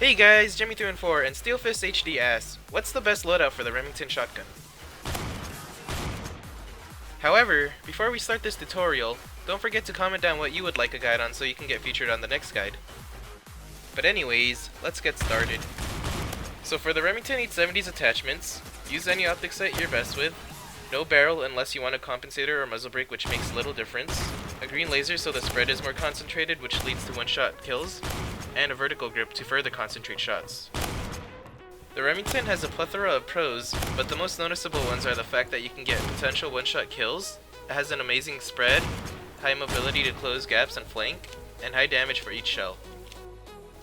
Hey guys, Jimmy314 and Steelfist HD asks, what's the best loadout for the Remington shotgun? However, before we start this tutorial, don't forget to comment down what you would like a guide on so you can get featured on the next guide. But anyways, let's get started. So for the Remington 870's attachments, use any optic sight you're best with, no barrel unless you want a compensator or muzzle brake, which makes little difference, a green laser so the spread is more concentrated, which leads to one-shot kills, and a vertical grip to further concentrate shots. The Remington has a plethora of pros, but the most noticeable ones are the fact that you can get potential one-shot kills, it has an amazing spread, high mobility to close gaps and flank, and high damage for each shell.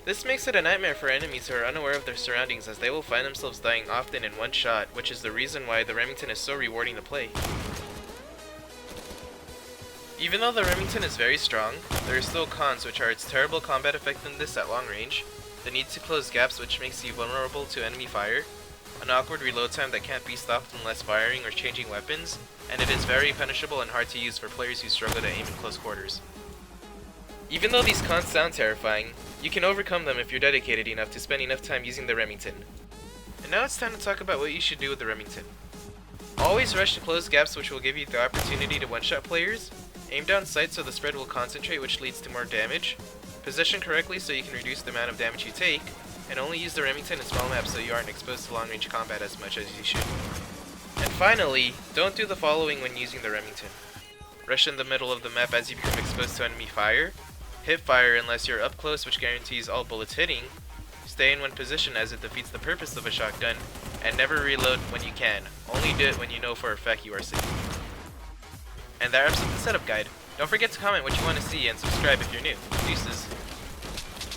This makes it a nightmare for enemies who are unaware of their surroundings, as they will find themselves dying often in one shot, which is the reason why the Remington is so rewarding to play. Even though the Remington is very strong, there are still cons, which are its terrible combat effectiveness at long range, the need to close gaps which makes you vulnerable to enemy fire, an awkward reload time that can't be stopped unless firing or changing weapons, and it is very punishable and hard to use for players who struggle to aim in close quarters. Even though these cons sound terrifying, you can overcome them if you're dedicated enough to spend enough time using the Remington. And now it's time to talk about what you should do with the Remington. Always rush to close gaps, which will give you the opportunity to one-shot players, aim down sight so the spread will concentrate, which leads to more damage, position correctly so you can reduce the amount of damage you take, and only use the Remington in small maps so you aren't exposed to long-range combat as much as you should. And finally, don't do the following when using the Remington. Rush in the middle of the map as you become exposed to enemy fire, hip fire unless you're up close, which guarantees all bullets hitting, stay in one position as it defeats the purpose of a shotgun, and never reload when you can. Only do it when you know for a fact you are safe. And that wraps up the setup guide. Don't forget to comment what you want to see and subscribe if you're new. Deuces.